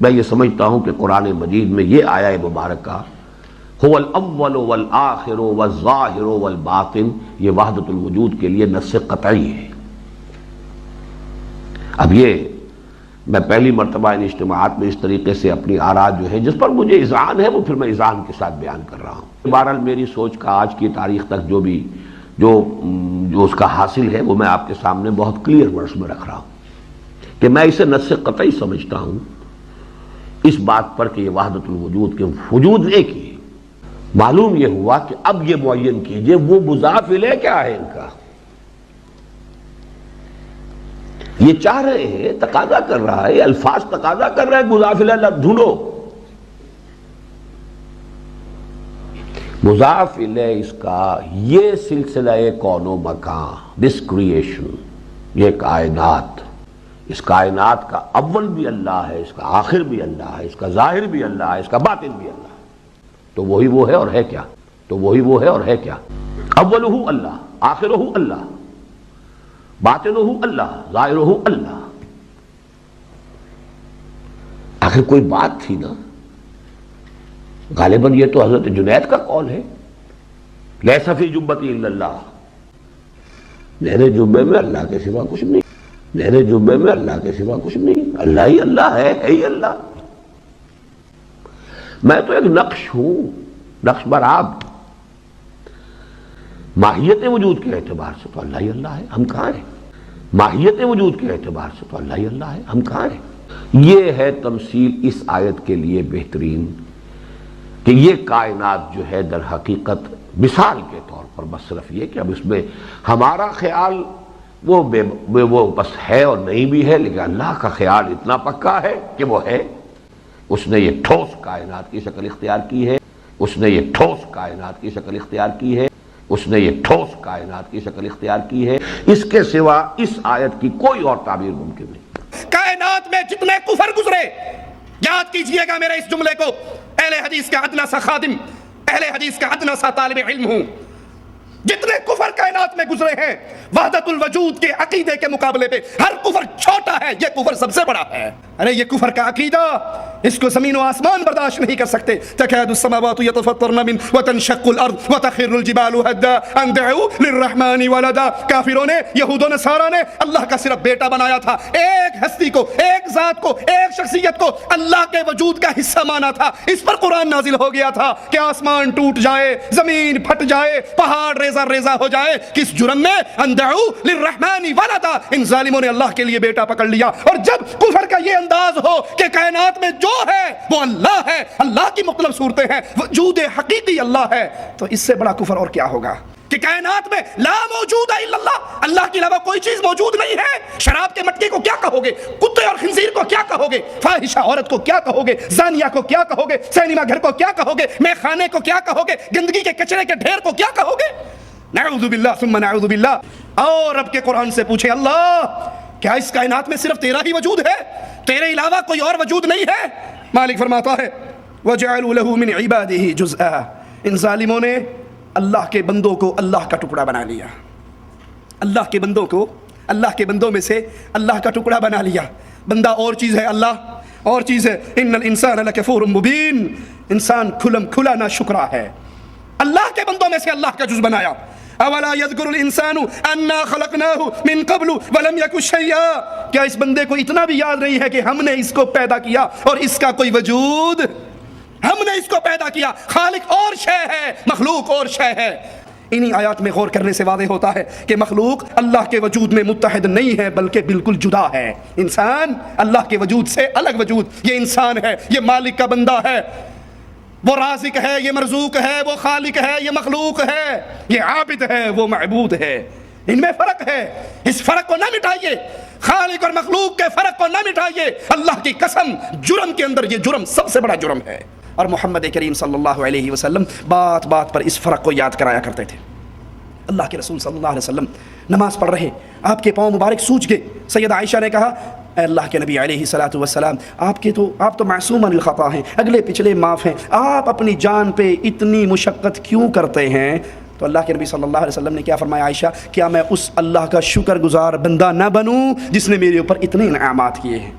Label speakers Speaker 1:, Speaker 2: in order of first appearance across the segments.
Speaker 1: میں یہ سمجھتا ہوں کہ قرآن مجید میں یہ آیہ مبارکہ هو الاول والآخر والظاہر والباطن یہ وحدت الوجود کے لیے نص قطعی ہے۔ اب یہ میں پہلی مرتبہ ان اجتماعات میں اس طریقے سے اپنی آراء جو ہے جس پر مجھے اذعان ہے وہ پھر میں اذعان کے ساتھ بیان کر رہا ہوں۔ بہرحال میری سوچ کا آج کی تاریخ تک جو اس کا حاصل ہے وہ میں آپ کے سامنے بہت کلیئر ورڈز میں رکھ رہا ہوں کہ میں اسے نص قطعی سمجھتا ہوں اس بات پر کہ یہ وحدت الوجود کے وجود ایک ہی ہے۔ معلوم یہ ہوا کہ اب یہ معین کیجئے وہ مضاف الیہ کیا ہے ان کا، یہ چاہ رہے ہیں، تقاضا کر رہا ہے، الفاظ تقاضا کر رہے ہیں مضاف الیہ ڈھونڈو۔ مضاف الیہ اس کا یہ سلسلہ کون و مکان، دس کریشن، یہ کائنات، اس کائنات کا اول بھی اللہ ہے، اس کا آخر بھی اللہ ہے، اس کا ظاہر بھی اللہ ہے، اس کا باطن بھی اللہ ہے۔ تو وہی وہ ہے اور ہے کیا؟ تو وہی وہ ہے اور ہے کیا؟ اولہ اللہ، آخرہ اللہ، باطنہ اللہ، ظاہرہ اللہ۔ آخر کوئی بات تھی نا، غالباً یہ تو حضرت جنید کا قول ہے، لیس فی جبتی الا اللہ، میرے جبے میں اللہ کے سوا کچھ نہیں، میرے جبے میں اللہ کے سوا کچھ نہیں، اللہ ہی اللہ ہے ہی اللہ۔ میں تو ایک نقش ہوں، نقش برآب۔ ماہیت وجود کے اعتبار سے تو اللہ ہی اللہ ہے، ہم کہاں ہیں؟ ماہیت وجود کے اعتبار سے تو اللہ ہی اللہ ہے، ہم کہاں ہیں؟ یہ ہے تمثیل اس آیت کے لیے بہترین کہ یہ کائنات جو ہے در حقیقت مثال کے طور پر بس صرف یہ کہ اب اس میں ہمارا خیال وہ بس ہے اور نہیں بھی ہے، لیکن اللہ کا خیال اتنا پکا ہے کہ وہ ہے۔ اس نے یہ ٹھوس کائنات کی شکل اختیار کی ہے، اس نے یہ ٹھوس کائنات کی شکل اختیار کی ہے، اس نے یہ ٹھوس کائنات کی شکل اختیار کی ہے۔ اس کے سوا اس آیت کی کوئی اور تعبیر ممکن نہیں۔
Speaker 2: کائنات میں جتنے کفر گزرے، یاد کیجئے گا میرے اس جملے کو، اہل حدیث کا ادنیٰ سا خادم، اہل حدیث کا ادنیٰ سا طالب علم ہوں، جتنے کفر کائنات میں گزرے ہیں وحدت الوجود کے عقیدے کے مقابلے پہ ہر کفر چھوٹا ہے، یہ کفر سب سے بڑا ہے۔ ارے یہ کفر کا عقیدہ، اس کو زمین و آسمان برداشت نہیں کر سکتے۔ تکاد السماوات يتفطرن من وتنشق الارض وتخر الجبال هدا ان دعوا للرحمن ولدا۔ کافروں نے، یہود و نصارہ نے اللہ کا صرف بیٹا بنایا تھا، ایک ہستی کو، ایک ذات کو، ایک شخصیت کو اللہ کے وجود کا حصہ مانا تھا۔ اس پر قرآن نازل ہو گیا تھا کہ آسمان ٹوٹ جائے، زمین پھٹ جائے، پہاڑ ریزہ ریزہ ہو جائے، کس جرم میں؟ ان دعوا للرحمن ولدا، ان ظالموں نے اللہ کے لیے بیٹا پکڑ لیا۔ اور جب کفر کا یہ انداز ہو کہ کائنات میں جو ہے وہ اللہ ہے، اللہ کی مختلف صورتیں ہیں، وجود حقیقی اللہ ہے، تو اس سے بڑا کفر اور کیا ہوگا کہ کائنات میں لا موجود الا اللہ، اللہ کے علاوہ کوئی چیز موجود نہیں ہے۔ شراب کے مٹکے کو کیا کہو گے؟ کتے اور خنزیر کو کیا کہو گے؟ فاحشہ عورت کو کیا کہو گے؟ زانیہ کو کیا کہو گے؟ سینما گھر کو کیا کہو گے؟ میخ خانے کو کیا کہو گے؟ گندگی کے کچرے کے ڈھیر کو کیا کہو گے؟ نعوذ باللہ ثم نعوذ باللہ۔ اور رب کے قرآن سے پوچھے، اللہ کیا اس کائنات میں صرف تیرا ہی وجود ہے؟ تیرے علاوہ کوئی اور وجود نہیں ہے؟ مالک فرماتا ہے وَجَعَلُوا لَهُ مِنْ عِبَادِهِ جُزْءًا، ان ظالموں نے اللہ کے بندوں کو اللہ کا ٹکڑا بنا لیا، اللہ کے بندوں کو اللہ کے بندوں میں سے اللہ کا ٹکڑا بنا لیا۔ بندہ اور چیز ہے، اللہ اور چیز ہے۔ ان الانسان لکفور مبین، انسان کھلم کھلا ناشکرا ہے۔ اللہ کے بندوں میں سے اللہ کا جز بنایا۔ اولا یذکر الانسان انا خلقناه من قبل ولم یک شیئا، کیا اس بندے کو اتنا بھی یاد نہیں ہے کہ ہم نے اس کو پیدا کیا اور اس کا کوئی وجود، ہم نے اس کو پیدا کیا، خالق اور شے ہے، مخلوق اور شے ہے۔ انہی آیات میں غور کرنے سے واضح ہوتا ہے کہ مخلوق اللہ کے وجود میں متحد نہیں ہے بلکہ بالکل جدا ہے۔ انسان اللہ کے وجود سے الگ وجود، یہ انسان ہے، یہ مالک کا بندہ ہے، وہ رازق ہے، یہ مرزوق ہے، وہ خالق ہے، یہ مخلوق ہے، یہ عابد ہے، وہ معبود ہے۔ ان میں فرق ہے، اس فرق کو نہ مٹائیے، خالق اور مخلوق کے فرق کو نہ مٹائیے۔ اللہ کی قسم، جرم کے اندر یہ جرم سب سے بڑا جرم ہے۔ اور محمد کریم صلی اللہ علیہ وسلم بات بات پر اس فرق کو یاد کرایا کرتے تھے۔ اللہ کے رسول صلی اللہ علیہ وسلم نماز پڑھ رہے، آپ کے پاؤں مبارک سوج گئے۔ سیدہ عائشہ نے کہا، اے اللہ کے نبی علیہ الصلوۃ والسلام، آپ تو معصوم عن الخطا ہیں، اگلے پچھلے معاف ہیں، آپ اپنی جان پہ اتنی مشقت کیوں کرتے ہیں؟ تو اللہ کے نبی صلی اللہ علیہ وسلم نے کیا فرمایا، عائشہ کیا میں اس اللہ کا شکر گزار بندہ نہ بنوں جس نے میرے اوپر اتنے انعامات کیے ہیں؟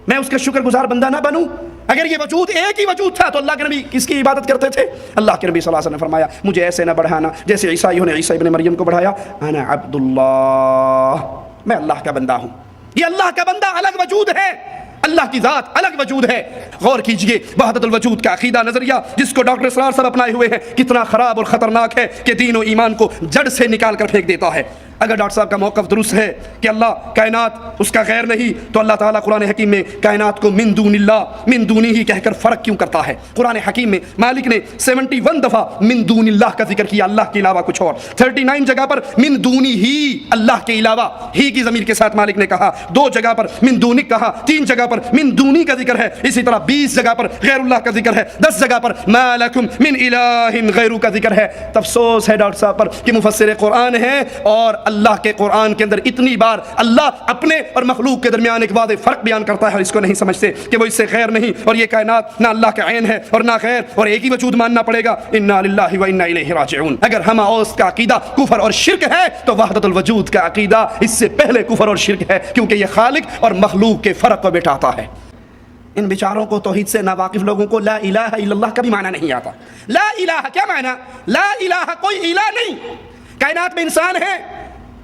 Speaker 2: میں اس کا شکر گزار بندہ نہ بنوں؟ اگر یہ وجود ایک ہی وجود تھا تو اللہ کے نبی کس کی عبادت کرتے تھے؟ اللہ کے نبی صلی اللہ علیہ وسلم نے فرمایا مجھے ایسے نہ بڑھانا جیسے عیسائیوں نے عیسیٰ ابن مریم کو بڑھایا، انا عبد اللہ، میں اللہ کا بندہ ہوں۔ یہ اللہ کا بندہ الگ وجود ہے، اللہ کی ذات الگ وجود ہے۔ غور کیجئے وحدت الوجود کا عقیدہ نظریہ جس کو ڈاکٹر اسرار صاحب اپنائے ہوئے ہیں کتنا خراب اور خطرناک ہے کہ دین و ایمان کو جڑ سے نکال کر پھینک دیتا ہے۔ اگر ڈاکٹر صاحب کا موقف درست ہے کہ اللہ کائنات اس کا غیر نہیں، تو اللہ تعالیٰ قرآن حکیم میں کائنات کو من دون اللہ، من دونی ہی کہہ کر فرق کیوں کرتا ہے؟ قرآن حکیم میں مالک نے 71 دفعہ من دون اللہ کا ذکر کیا، اللہ کے علاوہ کچھ اور، 39 جگہ پر من دونی ہی، اللہ کے علاوہ ہی کی ضمیر کے ساتھ مالک نے کہا، 2 جگہ پر من دونک کہا، 3 جگہ پر من دونی کا ذکر ہے، اسی طرح 20 جگہ پر غیر اللہ کا ذکر ہے، 10 جگہ پر ما لکم من الہ غیرہ کا ذکر ہے۔ افسوس ہے ڈاکٹر صاحب پر کہ مفسر قرآن ہے اور اللہ کے قرآن کے اندر اتنی بار اللہ اپنے اور مخلوق کے درمیان ایک واضح فرق بیان کرتا ہے اور اس کو نہیں سمجھتے کہ وہ اس سے غیر نہیں، اور یہ کائنات نہ اللہ کا عین ہے اور نہ غیر، اور ایک ہی وجود ماننا پڑے گا۔ انا للہ و انا الیہ راجعون۔ اگر ہم اوس کا عقیدہ کفر اور شرک ہے تو وحدت الوجود کا عقیدہ اس سے پہلے کفر اور شرک ہے، کیونکہ یہ خالق اور مخلوق کے فرق کو بٹھاتا ہے۔ ان بیچاروں کو توحید سے ناواقف لوگوں کو لا الہ الا اللہ کا بھی معنی نہیں آتا۔ لا الہ کیا معنی؟ لا الہ کوئی الہ نہیں۔ کائنات میں انسان ہے،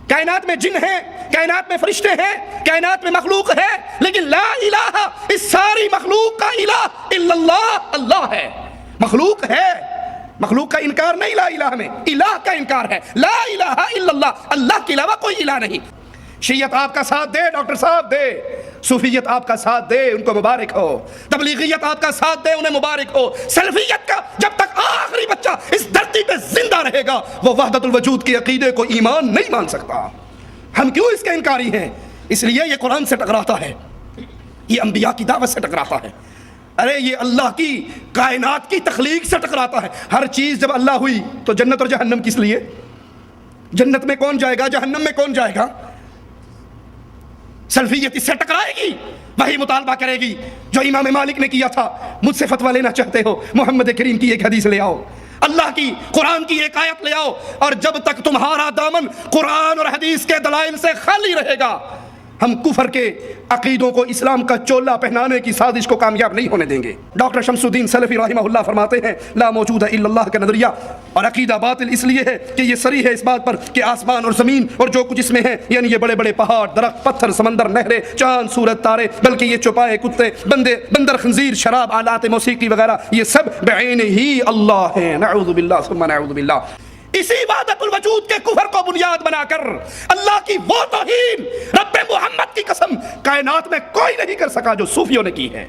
Speaker 2: کائنات میں جن ہیں، کائنات میں فرشتے ہیں، کائنات میں مخلوق ہے، لیکن لا الہ اس ساری مخلوق کا الہ الا اللہ، اللہ ہے۔ مخلوق ہے، مخلوق کا انکار نہیں لا الہ میں، الہ کا انکار ہے۔ لا الہ الا اللہ، اللہ کے علاوہ کوئی الہ نہیں۔ شیعت آپ کا ساتھ دے ڈاکٹر صاحب دے، صوفیت آپ کا ساتھ دے ان کو مبارک ہو، تبلیغیت آپ کا ساتھ دے انہیں مبارک ہو، سلفیت کا جب تک آخری بچہ اس دھرتی پہ زندہ رہے گا وہ وحدت الوجود کے عقیدے کو ایمان نہیں مان سکتا۔ ہم کیوں اس کے انکاری ہیں؟ اس لیے یہ قرآن سے ٹکراتا ہے، یہ انبیاء کی دعوت سے ٹکراتا ہے، ارے یہ اللہ کی کائنات کی تخلیق سے ٹکراتا ہے۔ ہر چیز جب اللہ ہوئی تو جنت اور جہنم کس لیے؟ جنت میں کون جائے گا، جہنم میں کون جائے گا؟ سلفیت اس سے ٹکرائے گی، وہی مطالبہ کرے گی جو امام مالک نے کیا تھا۔ مجھ سے فتویٰ لینا چاہتے ہو محمد کریم کی ایک حدیث لے آؤ، اللہ کی قرآن کی ایک آیت لے آؤ، اور جب تک تمہارا دامن قرآن اور حدیث کے دلائل سے خالی رہے گا ہم کفر کے عقیدوں کو اسلام کا چولا پہنانے کی سازش کو کامیاب نہیں ہونے دیں گے۔ ڈاکٹر شمس الدین سلفی رحمہ اللہ فرماتے ہیں لا موجود الا اللہ کا نظریہ اور عقیدہ باطل اس لیے ہے کہ یہ صریح ہے اس بات پر کہ آسمان اور زمین اور جو کچھ اس میں ہے، یعنی یہ بڑے بڑے پہاڑ، درخت، پتھر، سمندر، نہریں، چاند، سورج، تارے، بلکہ یہ چوپائے، کتے، بندر، خنزیر، شراب، آلات موسیقی وغیرہ، یہ سب بعین ہی اللہ ہیں۔ نعوذ باللہ ثم نعوذ باللہ۔ اسی وحدت الوجود کے کفر کو بنیاد بنا کر اللہ کی وہ توہین رب محمد کی قسم کائنات میں کوئی نہیں کر سکا جو صوفیوں نے کی ہے۔